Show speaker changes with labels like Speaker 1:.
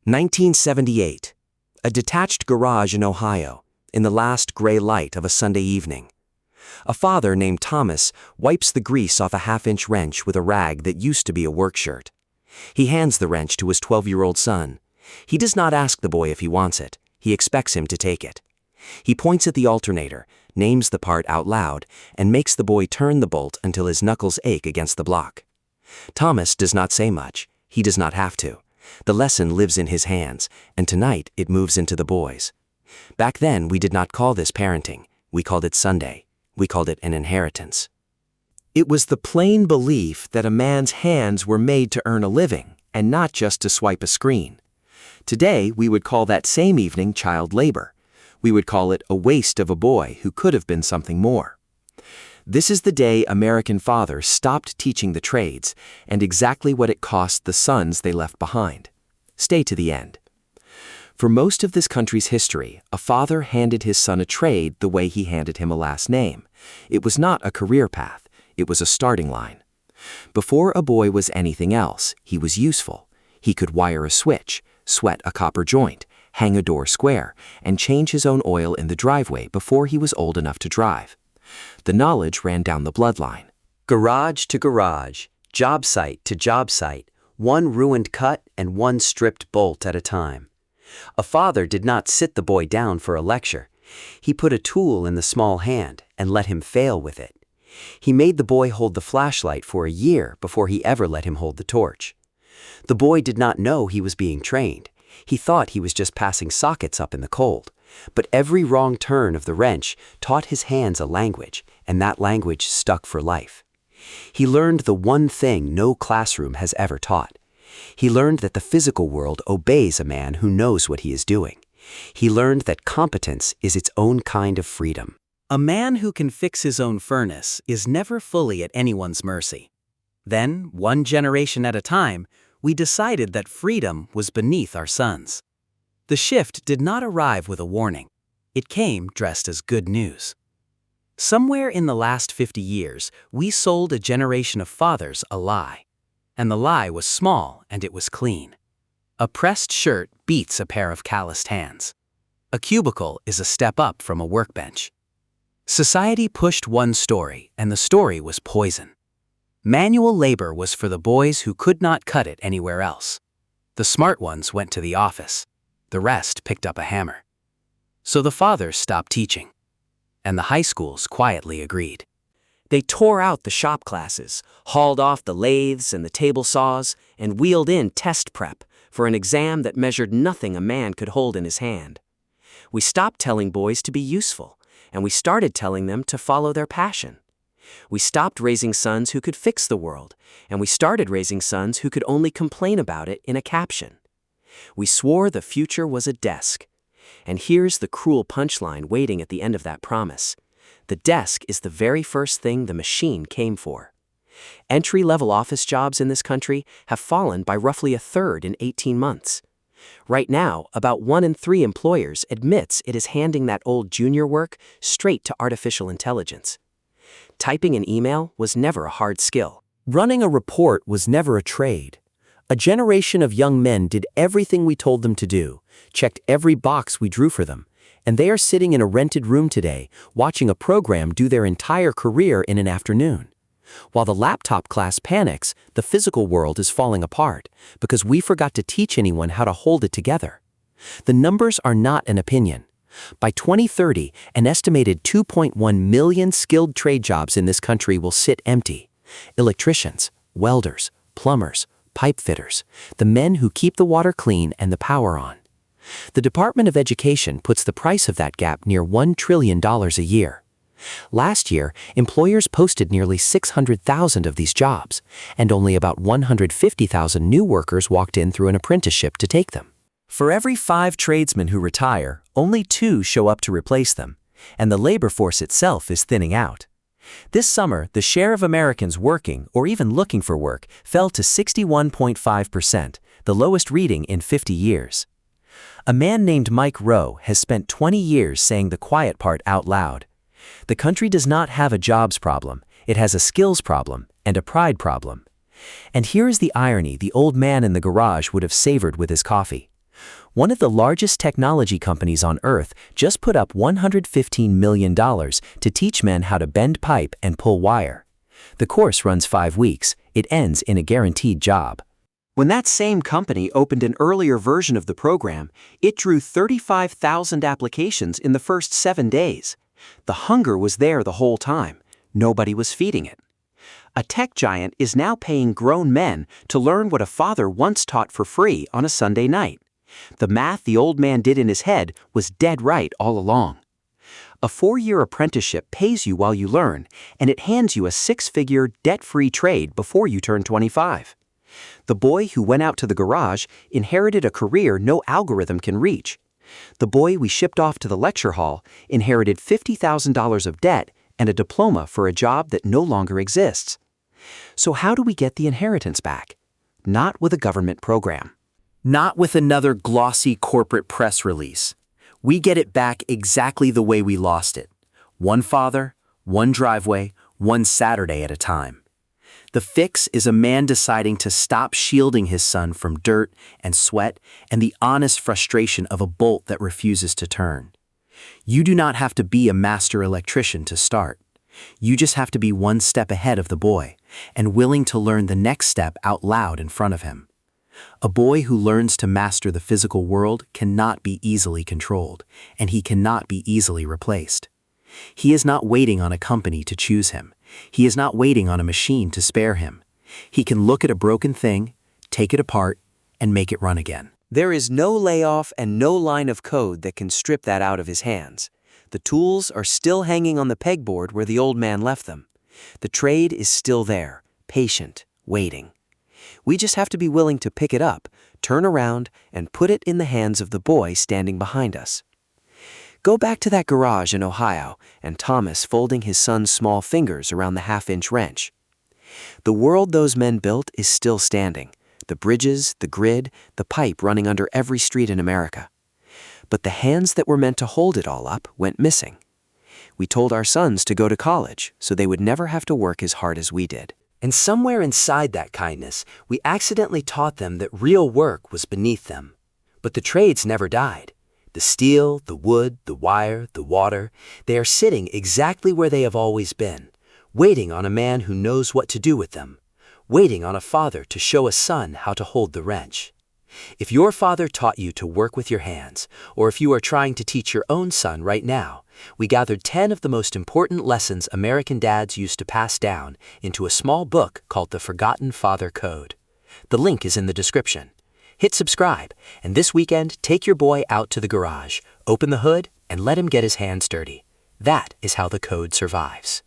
Speaker 1: 1978. A detached garage in Ohio, in the last gray light of a Sunday evening. A father named Thomas wipes the grease off a half-inch wrench with a rag that used to be a work shirt. He hands the wrench to his 12-year-old son. He does not ask the boy if he wants it. He expects him to take it. He points at the alternator, names the part out loud, and makes the boy turn the bolt until his knuckles ache against the block. Thomas does not say much. He does not have to. The lesson lives in his hands, and tonight it moves into the boys. Back then, we did not call this parenting. We called it Sunday. We called it an inheritance. It was the plain belief that a man's hands were made to earn a living, and not just to swipe a screen. Today, we would call that same evening child labor. We would call it a waste of a boy who could have been something more. This is the day American fathers stopped teaching the trades, and exactly what it cost the sons they left behind. Stay to the end. For most of this country's history, a father handed his son a trade the way he handed him a last name. It was not a career path, it was a starting line. Before a boy was anything else, he was useful. He could wire a switch, sweat a copper joint, hang a door square, and change his own oil in the driveway before he was old enough to drive. The knowledge ran down the bloodline.
Speaker 2: Garage to garage, job site to job site, one ruined cut and one stripped bolt at a time. A father did not sit the boy down for a lecture. He put a tool in the small hand and let him fail with it. He made the boy hold the flashlight for a year before he ever let him hold the torch. The boy did not know he was being trained. He thought he was just passing sockets up in the cold. But every wrong turn of the wrench taught his hands a language, and that language stuck for life. He learned the one thing no classroom has ever taught. He learned that the physical world obeys a man who knows what he is doing. He learned that competence is its own kind of freedom.
Speaker 3: A man who can fix his own furnace is never fully at anyone's mercy. Then, one generation at a time, we decided that freedom was beneath our sons. The shift did not arrive with a warning. It came dressed as good news. Somewhere in the last 50 years, we sold a generation of fathers a lie. And the lie was small and it was clean. A pressed shirt beats a pair of calloused hands. A cubicle is a step up from a workbench. Society pushed one story, and the story was poison. Manual labor was for the boys who could not cut it anywhere else. The smart ones went to the office. The rest picked up a hammer. So the fathers stopped teaching, and the high schools quietly agreed.
Speaker 1: They tore out the shop classes, hauled off the lathes and the table saws, and wheeled in test prep for an exam that measured nothing a man could hold in his hand. We stopped telling boys to be useful, and we started telling them to follow their passion. We stopped raising sons who could fix the world, and we started raising sons who could only complain about it in a caption. We swore the future was a desk. And here's the cruel punchline waiting at the end of that promise. The desk is the very first thing the machine came for. Entry-level office jobs in this country have fallen by roughly a third in 18 months. Right now, about 1 in 3 employers admits it is handing that old junior work straight to artificial intelligence. Typing an email was never a hard skill. Running a report was never a trade. A generation of young men did everything we told them to do, checked every box we drew for them, and they are sitting in a rented room today, watching a program do their entire career in an afternoon. While the laptop class panics, the physical world is falling apart because we forgot to teach anyone how to hold it together. The numbers are not an opinion. By 2030, an estimated 2.1 million skilled trade jobs in this country will sit empty. Electricians, welders, plumbers, pipe fitters, the men who keep the water clean and the power on. The Department of Education puts the price of that gap near $1 trillion a year. Last year, employers posted nearly 600,000 of these jobs, and only about 150,000 new workers walked in through an apprenticeship to take them. For every 5 tradesmen who retire, only 2 show up to replace them, and the labor force itself is thinning out. This summer, the share of Americans working or even looking for work fell to 61.5%, the lowest reading in 50 years. A man named Mike Rowe has spent 20 years saying the quiet part out loud. The country does not have a jobs problem, it has a skills problem and a pride problem. And here is the irony the old man in the garage would have savored with his coffee.
Speaker 3: One of the largest technology companies on Earth just put up $115 million to teach men how to bend pipe and pull wire. The course runs 5 weeks. It ends in a guaranteed job.
Speaker 1: When that same company opened an earlier version of the program, it drew 35,000 applications in the first 7 days. The hunger was there the whole time. Nobody was feeding it. A tech giant is now paying grown men to learn what a father once taught for free on a Sunday night. The math the old man did in his head was dead right all along. A 4-year apprenticeship pays you while you learn, and it hands you a 6-figure, debt-free trade before you turn 25. The boy who went out to the garage inherited a career no algorithm can reach. The boy we shipped off to the lecture hall inherited $50,000 of debt and a diploma for a job that no longer exists. So how do we get the inheritance back? Not with a government program.
Speaker 3: Not with another glossy corporate press release. We get it back exactly the way we lost it. One father, one driveway, one Saturday at a time. The fix is a man deciding to stop shielding his son from dirt and sweat and the honest frustration of a bolt that refuses to turn. You do not have to be a master electrician to start. You just have to be one step ahead of the boy and willing to learn the next step out loud in front of him. A boy who learns to master the physical world cannot be easily controlled, and he cannot be easily replaced. He is not waiting on a company to choose him. He is not waiting on a machine to spare him. He can look at a broken thing, take it apart, and make it run again.
Speaker 1: There is no layoff and no line of code that can strip that out of his hands. The tools are still hanging on the pegboard where the old man left them. The trade is still there, patient, waiting. We just have to be willing to pick it up, turn around, and put it in the hands of the boy standing behind us. Go back to that garage in Ohio and Thomas folding his son's small fingers around the half-inch wrench. The world those men built is still standing. The bridges, the grid, the pipe running under every street in America. But the hands that were meant to hold it all up went missing. We told our sons to go to college so they would never have to work as hard as we did.
Speaker 2: And somewhere inside that kindness, we accidentally taught them that real work was beneath them. But the trades never died. The steel, the wood, the wire, the water, they are sitting exactly where they have always been, waiting on a man who knows what to do with them, waiting on a father to show a son how to hold the wrench. If your father taught you to work with your hands, or if you are trying to teach your own son right now, we gathered 10 of the most important lessons American dads used to pass down into a small book called The Forgotten Father Code. The link is in the description. Hit subscribe, and this weekend, take your boy out to the garage, open the hood, and let him get his hands dirty. That is how the code survives.